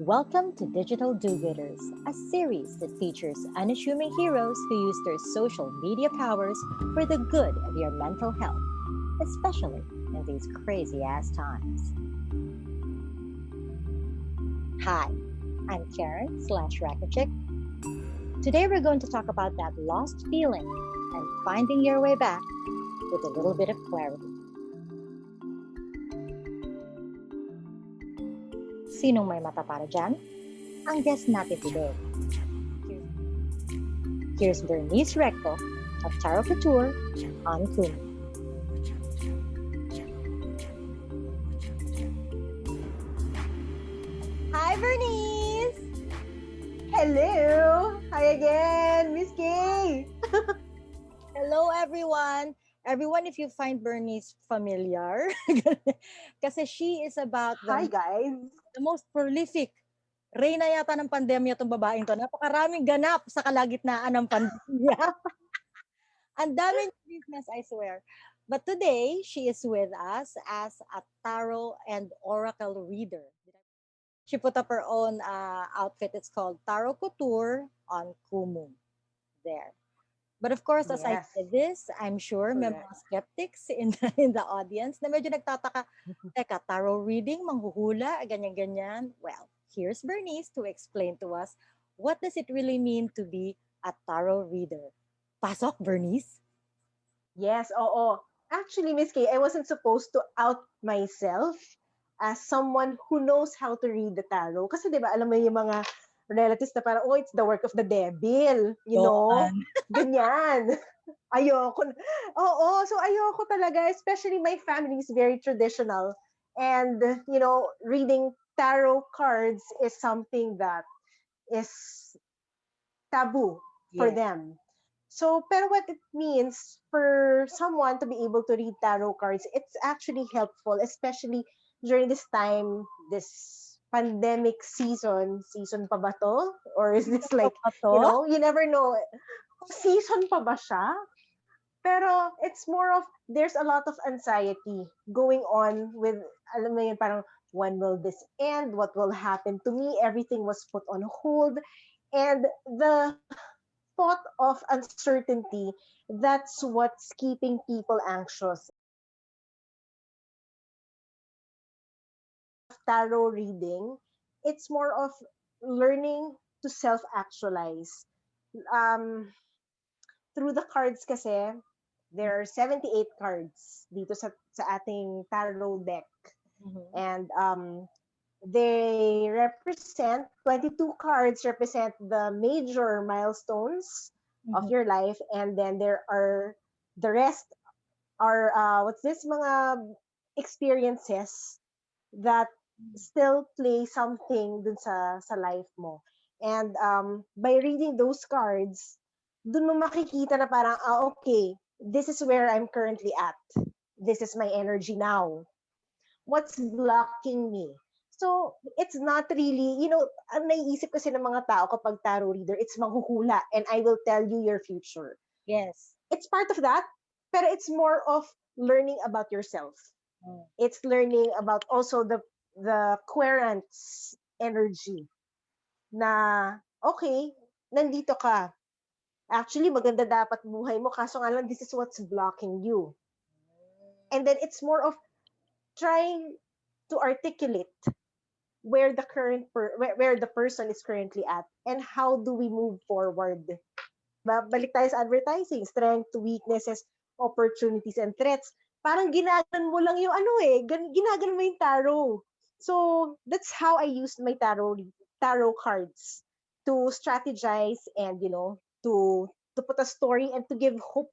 Welcome to Digital Do-Gooders, a series that features unassuming heroes who use their social media powers for the good of your mental health, especially in these crazy-ass times. Hi, I'm Karen/RECTO Chick. Today we're going to talk about that lost feeling and finding your way back with a little bit of clarity. Sinong may mata para dyan? Ang guest natin today. Here's Bernice RECTO of Couture on Kumu. Hi, Bernice! Hello! Hi again, Miss Kay! Hello, everyone! Everyone, if you find Bernice familiar, kasi she is about Hi, guys! the most prolific reyna yata ng pandemya itong babaeng to. Napakaraming ganap sa kalagitnaan ng pandemya. Ang daming business, I swear. But today, she is with us as a tarot and oracle reader. She put up her own outfit. It's called Tarot Couture on Kumu. There. But of course, as I said this, I'm sure may mga skeptics in the audience na medyo nagtataka, teka, tarot reading, manghuhula, ganyan-ganyan. Well, here's Bernice to explain to us what does it really mean to be a tarot reader. Pasok, Bernice? Yes, oo. Actually, Miss Kay, I wasn't supposed to out myself as someone who knows how to read the tarot. Kasi di ba, alam mo yung mga relatives na parang, oh, it's the work of the devil, you know? Ganyan. Ayoko. Oo, so ayoko talaga, especially my family is very traditional. And, you know, reading tarot cards is something that is taboo for them. So, pero what it means for someone to be able to read tarot cards, it's actually helpful, especially during this time, this pandemic season. Season pa ba to? Or is this like, you know, you never know. Season pa ba siya? Pero it's more of, there's a lot of anxiety going on with, alam mo yun, parang, when will this end? What will happen to me? Everything was put on hold. And the thought of uncertainty, that's what's keeping people anxious. Tarot reading, it's more of learning to self-actualize. Through the cards kasi, there are 78 cards dito sa ating tarot deck. And they represent, 22 cards represent the major milestones of your life, and then there are, the rest are, mga experiences that still play something dun sa life mo. And by reading those cards, dun mo makikita na parang, okay, this is where I'm currently at. This is my energy now. What's blocking me? So, it's not really, you know, ang naiisip kasi ng mga tao kapag tarot reader, it's manghuhula and I will tell you your future. Yes. It's part of that, pero it's more of learning about yourself. It's learning about also the querent's energy na, okay, nandito ka. Actually, maganda dapat buhay mo, kaso nga lang, this is what's blocking you. And then it's more of trying to articulate where the where the person is currently at and how do we move forward. Balik tayo sa advertising, strength, weaknesses, opportunities, and threats. Parang ginaganon mo lang yung ginaganon mo yung tarot. So, that's how I used my tarot cards to strategize and, you know, to put a story and to give hope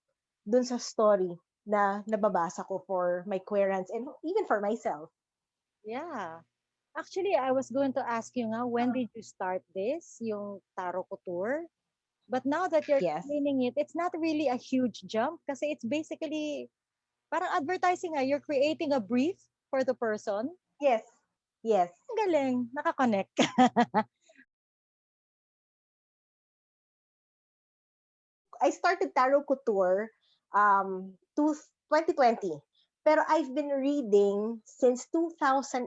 dun sa story na nababasa ko for my querents and even for myself. Yeah. Actually, I was going to ask you nga, when did you start this, yung Tarot Couture? But now that you're explaining it, it's not really a huge jump kasi it's basically parang advertising nga. You're creating a brief for the person. Yes. Yes. Ang galing. Nakakonect. I started Tarot Couture 2020. Pero I've been reading since 2008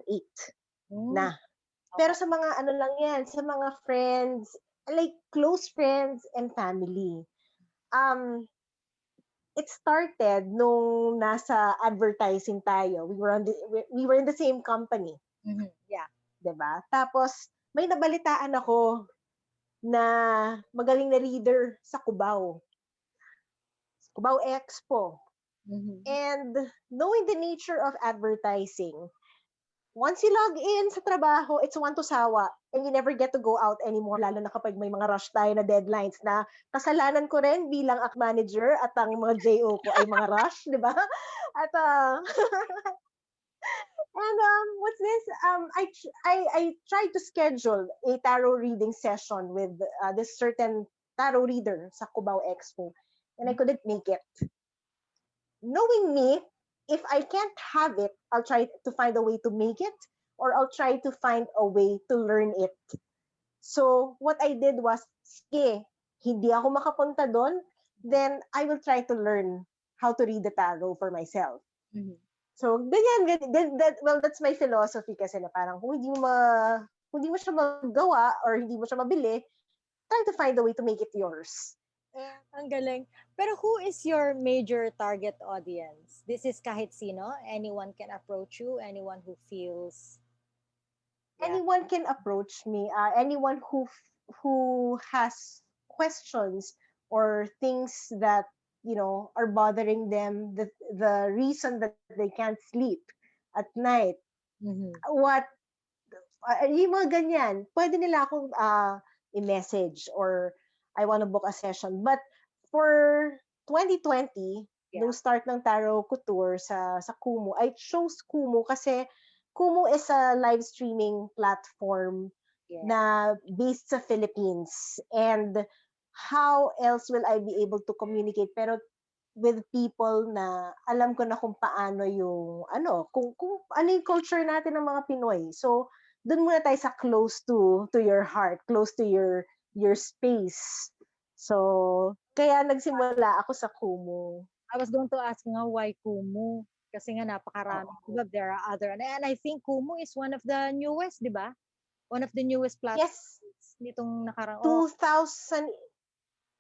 na. Pero Okay. sa mga ano lang yan, sa mga friends, like close friends and family. Um, it started nung nasa advertising tayo. We were in the same company, Yeah. 'di ba? Tapos may nabalitaan ako na magaling na reader sa Cubao, Cubao Expo. Mhm. And knowing the nature of advertising, once you log in sa trabaho, it's one to sawa. And you never get to go out anymore, lalo na kapag may mga rush tayo na deadlines na kasalanan ko rin bilang manager at ang mga JO ko ay mga rush, di ba? At and what's this? I tried to schedule a tarot reading session with this certain tarot reader sa Cubao Expo, and I couldn't make it. Knowing me, if I can't have it, I'll try to find a way to make it, or I'll try to find a way to learn it. So what I did was, sige, hindi ako makapunta doon, then I will try to learn how to read the tarot for myself. Mhm. So, well, that's my philosophy kasi na parang kung hindi mo siya magawa or hindi mo siya mabili, try to find a way to make it yours. Ang galing. Pero who is your major target audience? This is kahit sino? Anyone can approach you? Anyone who feels, yeah. Anyone can approach me. Anyone who has questions or things that are bothering them. The reason that they can't sleep at night. Mhm. What yung mga ganyan. Pwede nila akong i-message or I want to book a session. But for 2020, Yeah. nung start ng Tarot Couture sa Kumu, I chose Kumu kasi Kumu is a live streaming platform Yeah. na based sa Philippines. And how else will I be able to communicate? Pero with people na alam ko na kung paano yung kung ano yung culture natin ng mga Pinoy. So, doon muna tayo sa close to your heart, close to your space. So, kaya nagsimula ako sa Kumu. I was going to ask nga why Kumu? Kasi nga napakarami. Oo. Diba, there are other. And I think Kumu is one of the newest, di ba? One of the newest Yes, platforms nitong nakarang. Oh, 2000,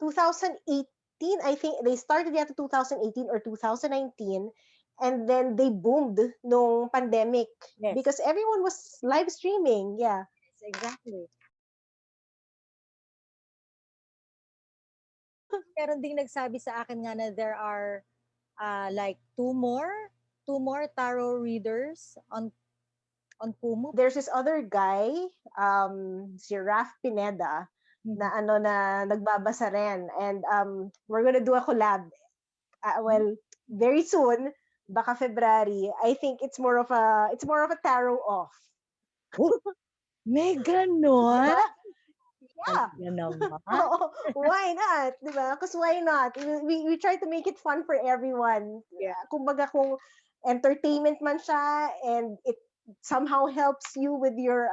2018, I think they started yata 2018 or 2019, and then they boomed nung pandemic yes. because everyone was live streaming. Yeah. Yes, exactly. Meron ding nagsabi sa akin nga na there are like two more tarot readers on Kumu. There's this other guy, si Raf Pineda, na na nagbabasa rin. And we're gonna do a collab. Well, very soon, baka February. I think it's more of a tarot off. May ganon? Diba? Yeah. Talaga naman. Why not? Diba? Because why not? We try to make it fun for everyone. Yeah. Kumbaga kung entertainment man siya and it somehow helps you with your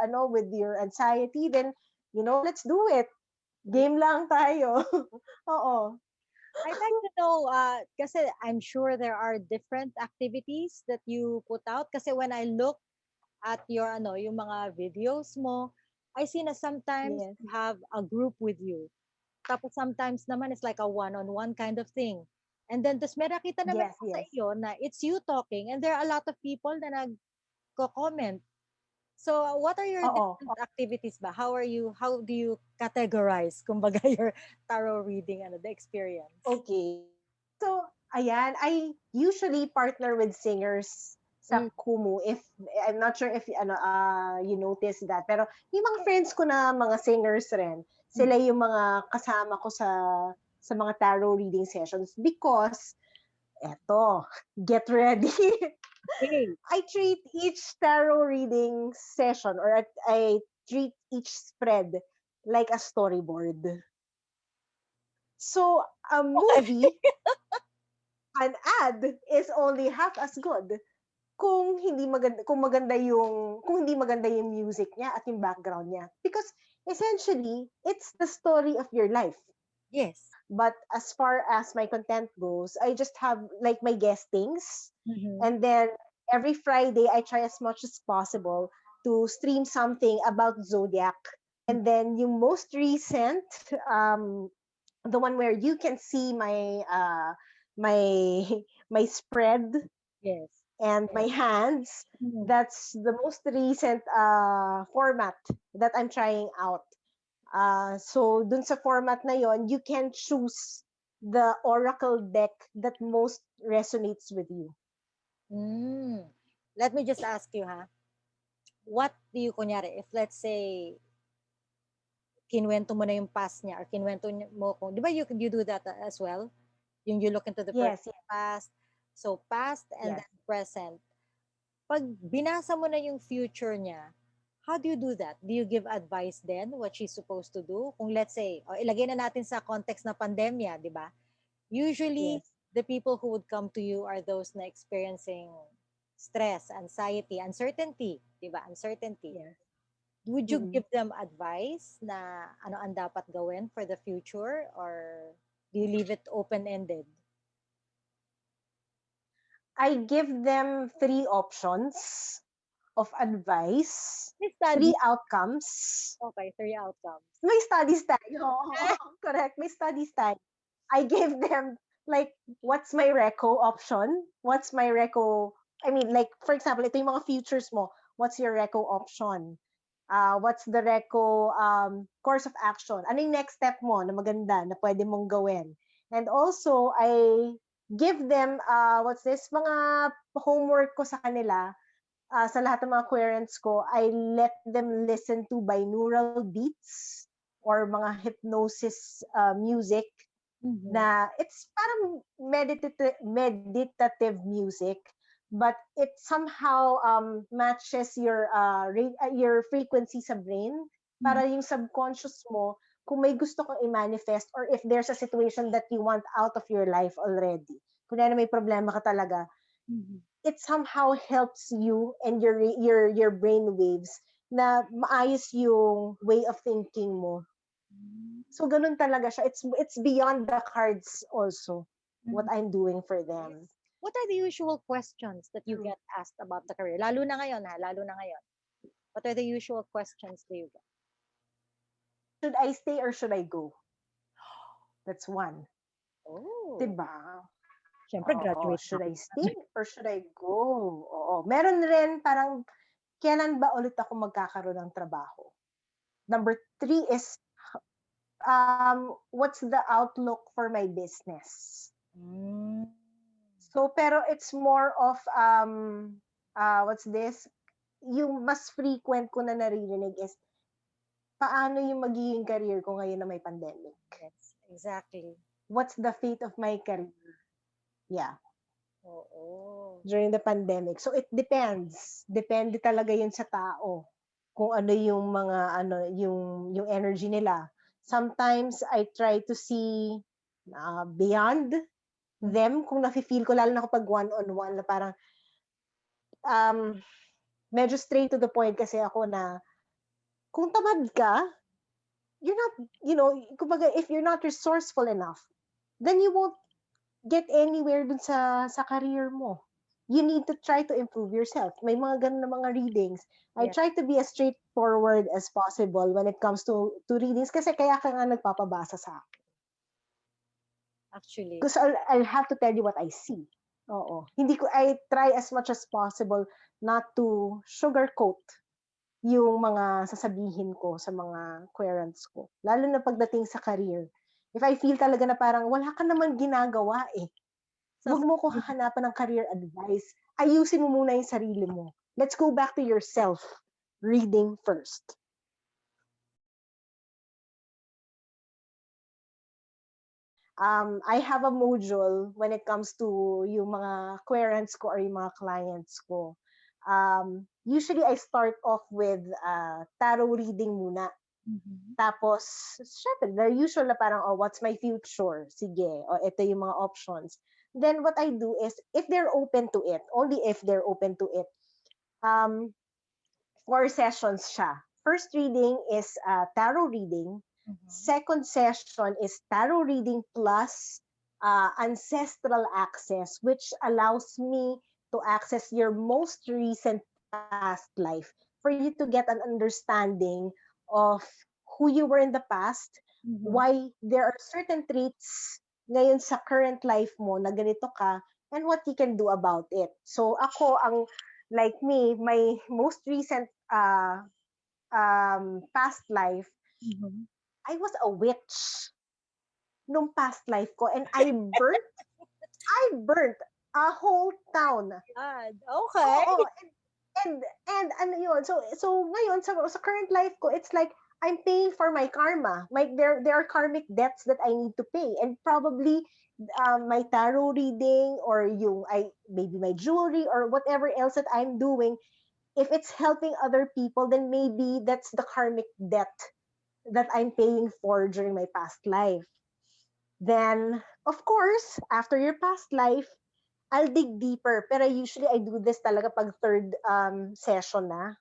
anxiety, then let's do it. Game lang tayo. Oo. I'd like to know, kasi I'm sure there are different activities that you put out. Kasi when I look at your, yung mga videos mo, I see na sometimes Yes. you have a group with you. Tapos sometimes naman it's like a one-on-one kind of thing. And then, tapos may nakita naman Yes, ako sa yes. iyo na it's you talking and there are a lot of people na nagko-comment. So, what are your Oo. different activities ba? How do you categorize, kumbaga, your tarot reading, the experience? Okay. So, ayan, I usually partner with singers sa Kumu. If I'm not sure if you notice that, pero yung mga friends ko na mga singers rin, sila yung mga kasama ko sa mga tarot reading sessions because eto, get ready. Okay. I treat each tarot reading session or I treat each spread like a storyboard. So, a movie, an ad is only half as good kung hindi maganda yung music niya at yung background niya. Because essentially, it's the story of your life. Yes. But as far as my content goes, I just have like my guestings. Mhm. And then every Friday, I try as much as possible to stream something about zodiac. And then yung most recent, the one where you can see my my spread Yes. and my hands, Mhm. that's the most recent format that I'm trying out. So dun sa format na yon, you can choose the oracle deck that most resonates with you. Mm. Let me just ask you, ha? What do you, kunyari, if let's say, kinwento mo na yung past niya or kinwento mo kung, di ba you do that as well? Yung you look into the Yes, person's past. So, past and yes. then present. Pag binasa mo na yung future niya, how do you do that? Do you give advice then what she's supposed to do? Kung let's say, o ilagay na natin sa context na pandemya, di ba? Usually, Yes. the people who would come to you are those na experiencing stress, anxiety, uncertainty, di ba? Uncertainty. Yes. Would you Mm-mm. give them advice na ano ang dapat gawin for the future, or do you leave it open-ended? I give them 3 options of advice, May 3 study. outcomes. Okay, 3 outcomes. May studies tayo. Correct. May studies tayo. I gave them like, what's my reco option? What's my reco? I mean, like, for example, ito yung mga futures mo. What's your reco option? What's the reco course of action? Ano yung next step mo na maganda na pwede mong gawin? And also, I give them, what's this, mga homework ko sa kanila, sa lahat ng mga querents ko, I let them listen to binaural beats or mga hypnosis music Mhm. na it's parang meditative music, but it somehow matches your frequency sa brain, Mhm. para yung subconscious mo, kung may gusto kang i-manifest or if there's a situation that you want out of your life already, kung na may problema ka talaga, Mhm. it somehow helps you and your brain waves na maayos yung way of thinking mo. So ganun talaga siya. It's beyond the cards also what Mhm. I'm doing for them. What are the usual questions that you Mm. get asked about the career? Lalo na ngayon, ha? Lalo na ngayon. What are the usual questions do you get? Should I stay or should I go? That's one. Oh, Diba? syempre Oo. graduate na Should ako. I stay or should I go? Oo. Meron rin parang, kailan ba ulit ako magkakaroon ng trabaho? Number 3 is, what's the outlook for my business? Mm. So, pero it's more of, what's this? Yung mas frequent ko na naririnig is, paano yung magiging career ko ngayon na may pandemic? Yes, exactly. What's the fate of my career? Yeah, Oo. during the pandemic. So, it depends. Depende talaga yun sa tao. Kung ano yung mga, yung energy nila. Sometimes, I try to see beyond them, kung nafe-feel ko, lalo na kapag one-on-one, na parang, medyo straight to the point kasi ako na, kung tamad ka, you're not, kumbaga, if you're not resourceful enough, then you won't get anywhere dun sa career mo. You need to try to improve yourself. May mga ganun na mga readings. I Yes, try to be as straightforward as possible when it comes to readings, kasi kaya ka nga nagpapabasa sa akin. actually. Because I'll have to tell you what I see. Oo. I try as much as possible not to sugarcoat yung mga sasabihin ko sa mga querents ko. Lalo na pagdating sa career. If I feel talaga na parang wala ka naman ginagawa eh, huwag mo ko hahanapan ng career advice. Ayusin mo muna yung sarili mo. Let's go back to yourself. Reading first. I have a module when it comes to yung mga querents ko or yung mga clients ko. Usually, I start off with tarot reading muna. Mhm. Tapos, syempre, the usual na parang, oh, what's my future? Sige, o ito yung mga options. Then, what I do is, if they're open to it, only if they're open to it, 4 sessions siya. First reading is tarot reading. Mhm. Second session is tarot reading plus ancestral access, which allows me to access your most recent past life. for you to get an understanding of who you were in the past, why there are certain traits ngayon sa current life mo na ganito ka, and what you can do about it. So ako, like me, my most recent past life, I was a witch nung past life ko, and I burnt a whole town. God. Okay. Oo, and ano yun, so ngayon sa current life ko, it's like I'm paying for my karma. Like there are karmic debts that I need to pay, and probably my tarot reading, or maybe my jewelry or whatever else that I'm doing, if it's helping other people, then maybe that's the karmic debt that I'm paying for during my past life. Then, of course, after your past life, I'll dig deeper. Pero usually I do this talaga pag third session na.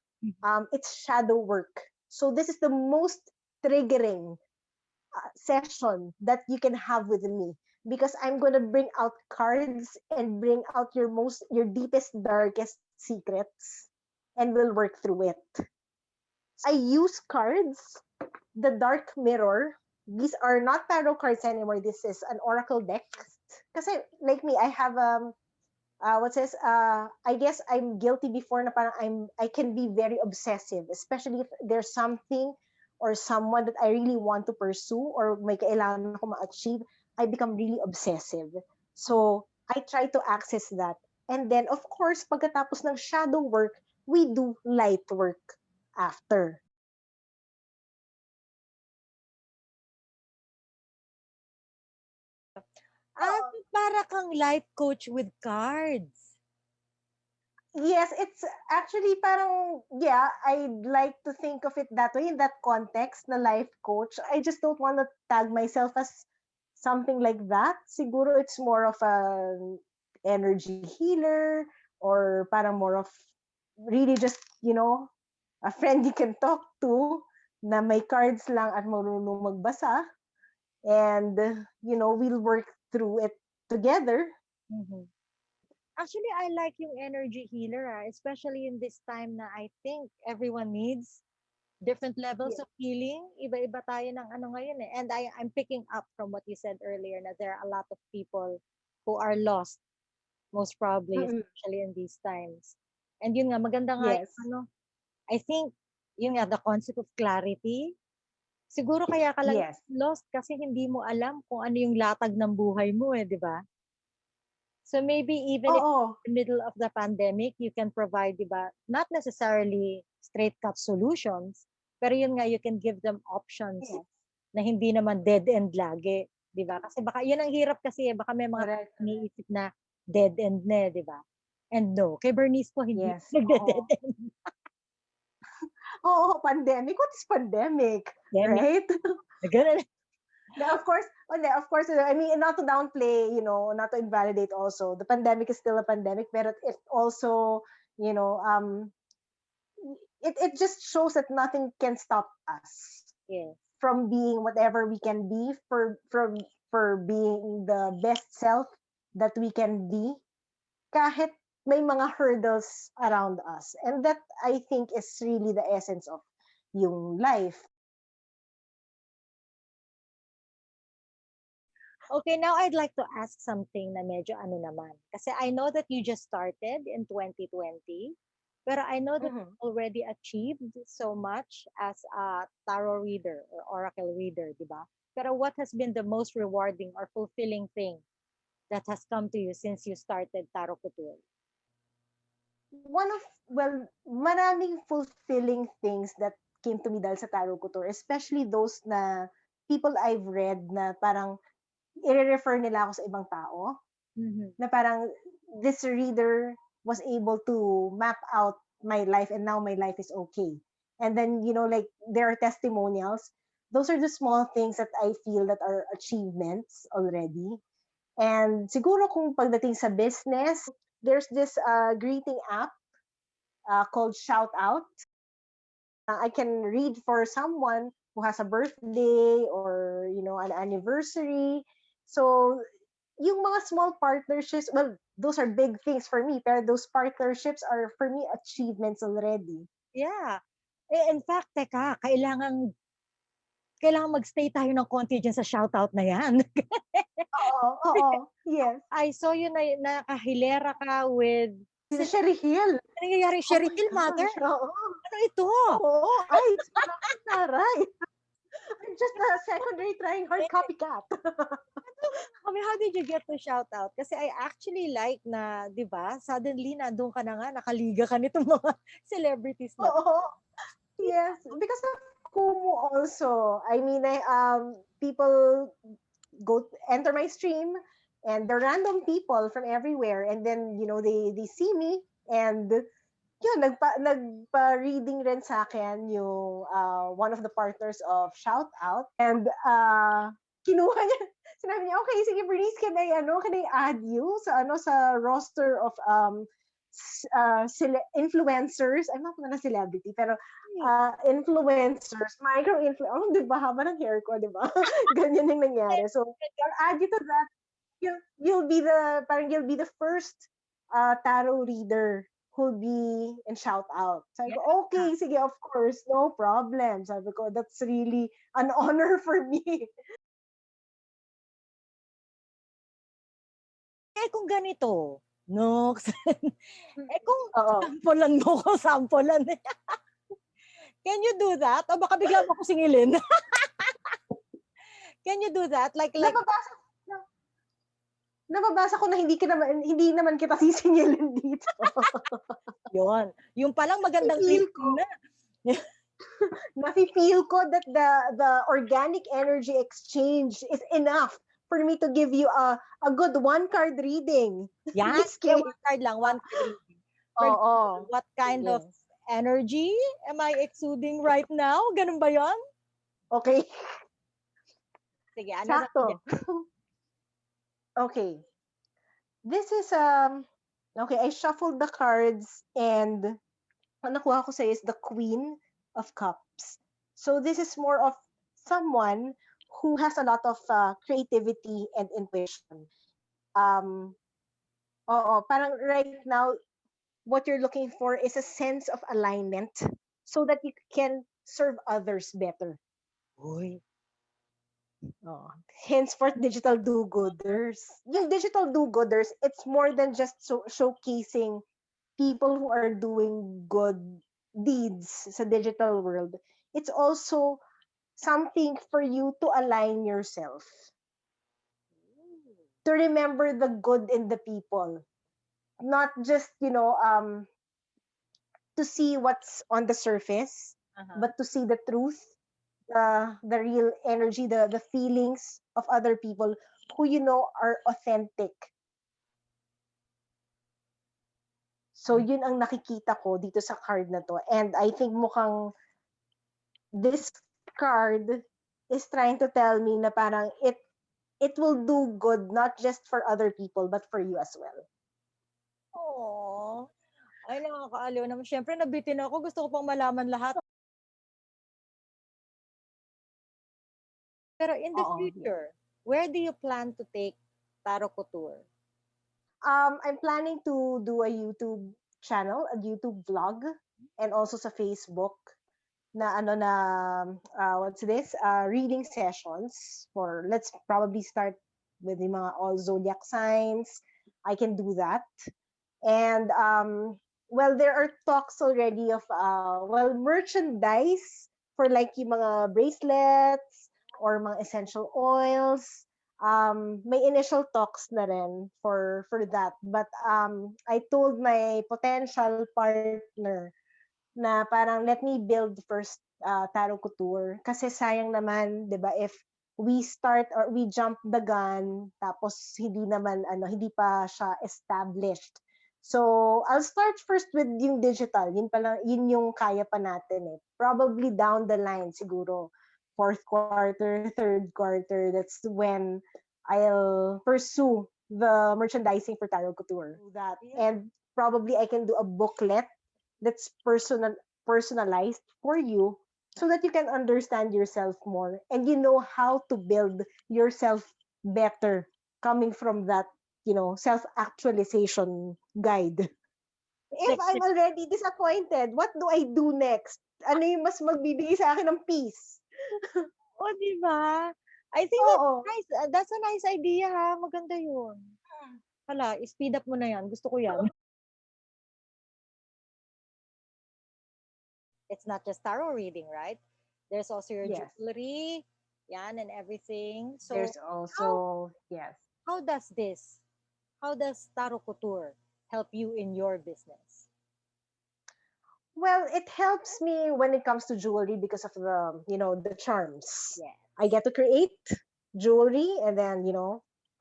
It's shadow work. So this is the most triggering session that you can have with me, because I'm going to bring out cards and bring out your deepest, darkest secrets, and we'll work through it. I use cards, the dark mirror. These are not tarot cards anymore. This is an oracle deck. Kasi like me, I have what says I guess I'm guilty before na parang I can be very obsessive, especially if there's something or someone that I really want to pursue or may kailangan ako ma-achieve. I become really obsessive. So I try to access that. And then of course, pagkatapos ng shadow work, we do light work after. So para kang life coach with cards. Yes, it's actually parang, yeah, I'd like to think of it that way, in that context, na life coach. I just don't want to tag myself as something like that. Siguro it's more of an energy healer, or parang more of really just, a friend you can talk to na may cards lang at marunong magbasa. And, we'll work through it together. Actually, I like yung energy healer, especially in this time na I think everyone needs different levels of healing. Iba-iba tayo ng ano ngayon eh. And I'm picking up from what you said earlier na there are a lot of people who are lost, most probably, especially in these times. And yun nga, maganda nga Yes. I think, yun nga, the concept of clarity. Siguro kaya ka lang lost kasi hindi mo alam kung ano yung latag ng buhay mo di ba? So maybe even if in the middle of the pandemic, you can provide, di ba, not necessarily straight cut solutions, pero yun nga, you can give them options na hindi naman dead end lagi, di ba? Kasi baka, yun ang hirap kasi, baka may mga iniisip na dead end na, di ba? And no, kay Bernice po, hindi nagde-dead end. Pandemic. What is pandemic? Right? Ganun. Of course, I mean, not to downplay, not to invalidate also. The pandemic is still a pandemic, but it also, it just shows that nothing can stop us from being whatever we can be, for being the best self that we can be, kahit may mga hurdles around us. And that, I think, is really the essence of yung life. Okay, now I'd like to ask something na medyo ano naman. Kasi I know that you just started in 2020, pero I know that you already achieved so much as a tarot reader or oracle reader, di ba? Pero what has been the most rewarding or fulfilling thing that has come to you since you started Tarot Couture? Maraming fulfilling things that came to me dahil sa Tarot Couture, especially those na people I've read na parang i-refer nila ako sa ibang tao, na parang this reader was able to map out my life and now my life is okay. And then, like there are testimonials. Those are the small things that I feel that are achievements already. And siguro kung pagdating sa business, there's this greeting app called Shout Out. I can read for someone who has a birthday or, an anniversary. So, yung mga small partnerships, well, those are big things for me, pero those partnerships are, for me, achievements already. Yeah. In fact, teka, kailangan magstay tayo ng konti diyan sa shoutout na 'yan. Oo, oo. Yes. I saw you na nakahilera ka with Si Sherry Hill. ano nangyayari, Oh Sherry my Hill, mother? gosh, oo. Ano ito? Oo, ay, parang taray. I'm just a secondary trying hard copycat. How did you get to shout out? Kasi I actually like na, 'di ba, suddenly nandun ka na nga, nakaliga ka nitong mga celebrities na. Oo. Yes, because of Kumu also. I mean, people enter my stream, and the random people from everywhere, and then they see me, and yun, nagpa-reading rin sa akin yung one of the partners of Shout Out, and kinuha niya, sinabi niya, okay, sige Bernice, can I add you sa roster of influencers. I'm not gonna celebrity, pero influencers, micro-influencers. Oh, di ba? Haba ng hair ko, di ba? Ganyan yung nangyari. So, I'll add you to that. You'll be the first tarot reader who'll be in shout out. Sabi ko, okay, sige, of course, no problem. Sabi ko, that's really an honor for me. Kung ganito, Nox, kung Oo. sampulan mo ko, sampulan. Can you do that? O baka bigla mo ko singilin. Can you do that? Like nababasa ko na hindi naman kita sisingilin dito. Yun. Yung palang magandang feel tip ko na. Nafi-feel ko that the organic energy exchange is enough for me to give you a good one-card reading. Yan. One card lang. One card reading. Oo. What kind of energy am I exuding right now? Ganun ba yun? Okay. Sige, ano Sakto. Okay. This is okay, I shuffled the cards, and ang nakuha ko sa'yo is the Queen of Cups. So this is more of someone who has a lot of creativity and intuition. Parang right now, what you're looking for is a sense of alignment so that you can serve others better. Uy. Henceforth, digital do-gooders. Yung digital do-gooders, it's more than just showcasing people who are doing good deeds sa digital world. It's also something for you to align yourself. To remember the good in the people. Not just, to see what's on the surface, but to see the truth, the real energy, the feelings of other people who are authentic. So yun ang nakikita ko dito sa card na to, and I think mukhang this card is trying to tell me na parang it will do good not just for other people but for you as well. Oh. Ay, nakakaaliw naman. Siyempre, nabitin ako. Gusto ko pang malaman lahat. Pero in the future, where do you plan to take Tarot Couture? I'm planning to do a YouTube channel, a YouTube vlog, and also sa Facebook na what's this? Reading sessions for, let's probably start with the mga all zodiac signs. I can do that. And there are talks already of merchandise for like yung mga bracelets or mga essential oils. May initial talks na rin for that, but I told my potential partner na parang let me build first Tarot Couture, kasi sayang naman, 'di ba, if we start or we jump the gun tapos hindi pa siya established. So I'll start first with yung digital, yun yung kaya pa natin eh. Probably down the line siguro fourth quarter, third quarter, that's when I'll pursue the merchandising for Tarot Couture. That. And probably I can do a booklet that's personalized for you so that you can understand yourself more and you know how to build yourself better coming from that, self-actualization guide. If I'm already disappointed, what do I do next? Ano yung mas magbibigay sa akin ng peace? Oh, di ba? I think that's Oo. nice. That's a nice idea, ha? Maganda yun. Hala, speed up mo na yan. Gusto ko yan. It's not just tarot reading, right? There's also your Yes. jewelry, yan, and everything. So, There's also, yes. how does Tarot Couture help you in your business? Well, it helps me when it comes to jewelry because of the charms. Yes. I get to create jewelry and then,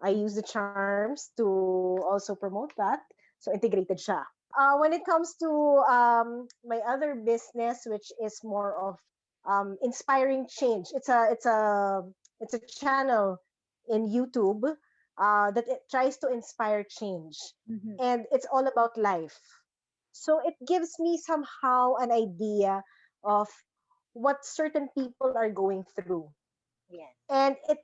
I use the charms to also promote that. So integrated siya. When it comes to my other business, which is more of inspiring change, it's a channel in YouTube that it tries to inspire change, and it's all about life. So it gives me somehow an idea of what certain people are going through, Yes. and it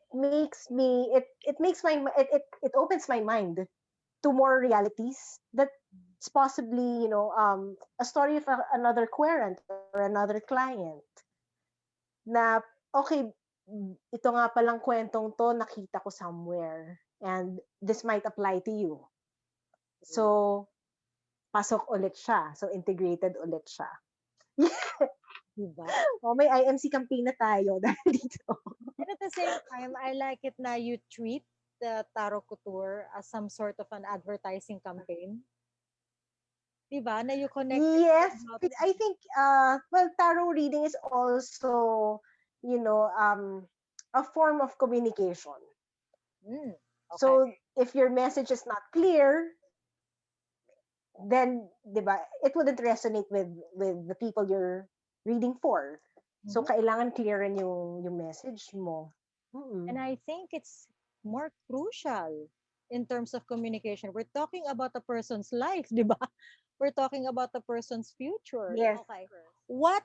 opens my mind to more realities that's possibly a story of another querent or another client na okay, ito nga palang kwentong to nakita ko somewhere and this might apply to you. So pasok ulit siya. So integrated ulit siya. Diba? May IMC campaign na tayo dahil dito. And at the same time, I like it na you treat the Tarot Couture as some sort of an advertising campaign. Diba? Na you connect. Yes, I think tarot reading is also a form of communication. Okay. So if your message is not clear, then diba, it wouldn't resonate with the people you're reading for. So kailangan clearan yung message mo. And I think it's more crucial in terms of communication. We're talking about a person's life, di ba? We're talking about a person's future. Yes. Okay. What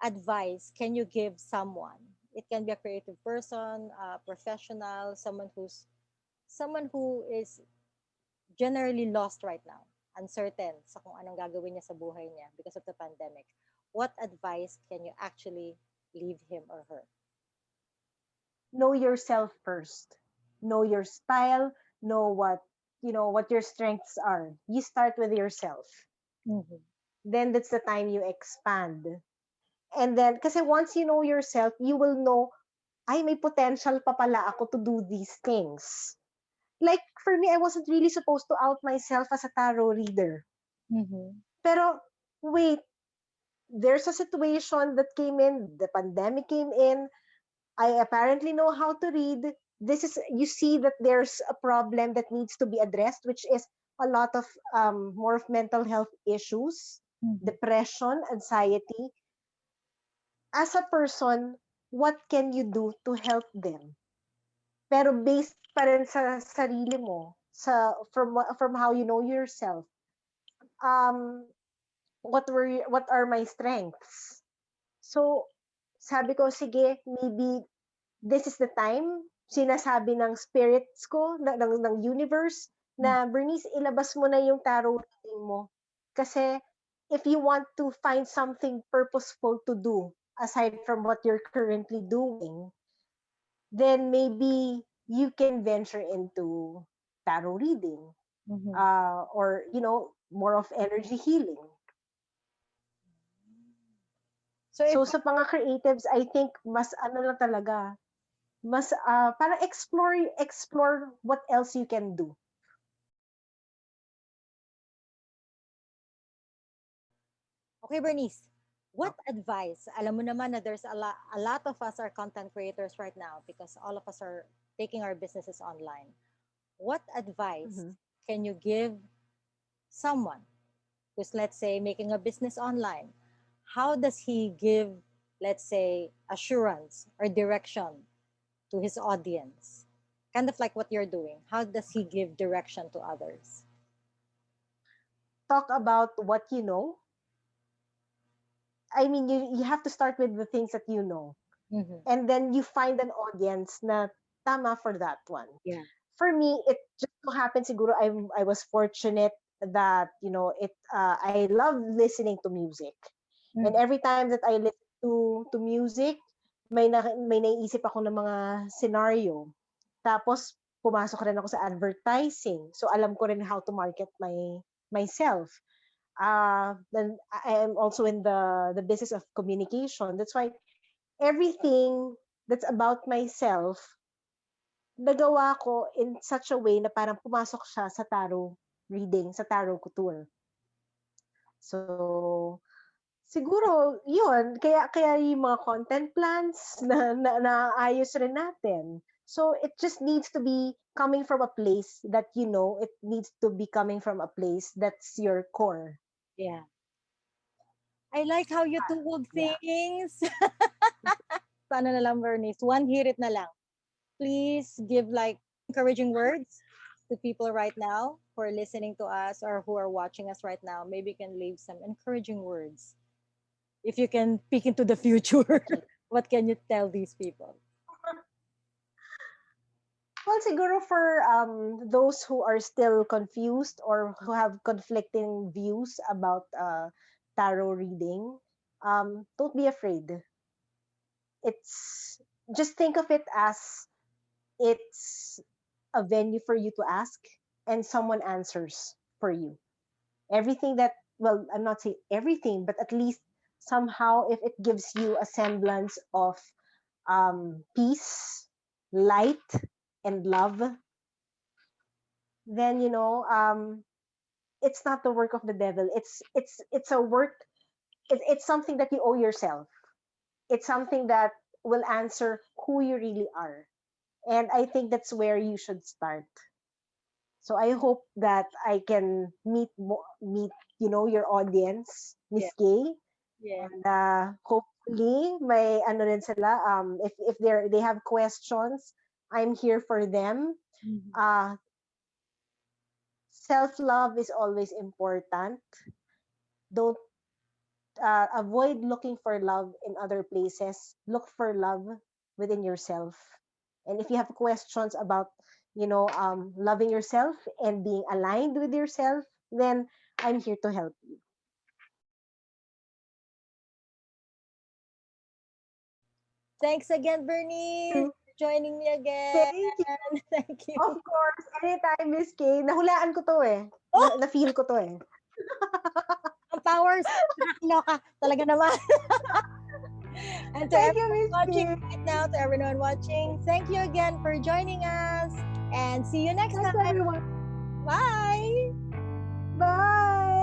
advice can you give someone? It can be a creative person, a professional, someone who is generally lost right now, uncertain sa kung anong gagawin niya sa buhay niya because of the pandemic. What advice can you actually leave him or her? Know yourself first. Know your style, know what your strengths are. You start with yourself. Then that's the time you expand. And then kasi once you know yourself, you will know ay may potential pa pala ako to do these things. Like for me, I wasn't really supposed to out myself as a tarot reader. Pero wait, there's a situation that came in, the pandemic came in, I apparently know how to read. You see that there's a problem that needs to be addressed, which is a lot of more of mental health issues, depression, anxiety. As a person, what can you do to help them? Pero based pa rin sa sarili mo, from how you know yourself. What are my strengths? So, sabi ko, sige, maybe this is the time, sinasabi ng spirits ko, ng universe, na Bernice, ilabas mo na yung tarot reading mo. Kasi if you want to find something purposeful to do, aside from what you're currently doing, then maybe you can venture into tarot reading. Or, more of energy healing. So sa mga creatives, I think mas lang talaga, mas parang explore what else you can do. Okay, Bernice, what advice, alam mo naman na there's a lot of us are content creators right now because all of us are taking our businesses online. What advice can you give someone who's, let's say, making a business online? How does he give, let's say, assurance or direction to his audience? Kind of like what you're doing. How does he give direction to others? Talk about what you know. I mean, you have to start with the things that you know. And then you find an audience na tama for that one. Yeah. For me, it just so happens siguro I was fortunate that, I love listening to music. And Mm. every time that I listen to music, may naiisip ako ng mga scenario. Tapos pumasok rin ako sa advertising. So alam ko rin how to market myself. Then I am also in the business of communication. That's why everything that's about myself, nagawa ko in such a way na parang pumasok siya sa tarot reading, sa tarot couture. So, siguro, yun. Kaya yung mga content plans naayos rin natin. So, it just needs to be coming from a place that it needs to be coming from a place that's your core. Yeah. I like how you told Yeah. things. Paano na lang, Bernice? One hirit na lang. Please give like encouraging words to people right now who are listening to us or who are watching us right now. Maybe you can leave some encouraging words. If you can peek into the future, what can you tell these people? Well, siguro for those who are still confused or who have conflicting views about tarot reading, don't be afraid. It's just think of it as it's a venue for you to ask and someone answers for you. Everything that, well, I'm not saying everything, but at least somehow if it gives you a semblance of peace, light, and love, then it's not the work of the devil. It's a work. It's something that you owe yourself. It's something that will answer who you really are, and I think that's where you should start. So I hope that I can meet your audience, Miss Yeah. Kay, Yeah. and hopefully may ano rin sila, if they have questions, I'm here for them. Mhm. Self-love is always important. Don't avoid looking for love in other places. Look for love within yourself. And if you have questions about, loving yourself and being aligned with yourself, then I'm here to help you. Thanks again, Bernice, for joining me again. Thank you. Thank you. Of course, anytime, Miss Kay. Nahulaan ko to eh. Oh! Na-feel ko to eh. Ang powers, nakakaloka. Talaga naman. And to Thank you, everyone Miss watching Kay. right now, to everyone watching, thank you again for joining us. And see you next Thanks, time. everyone. Bye. Bye.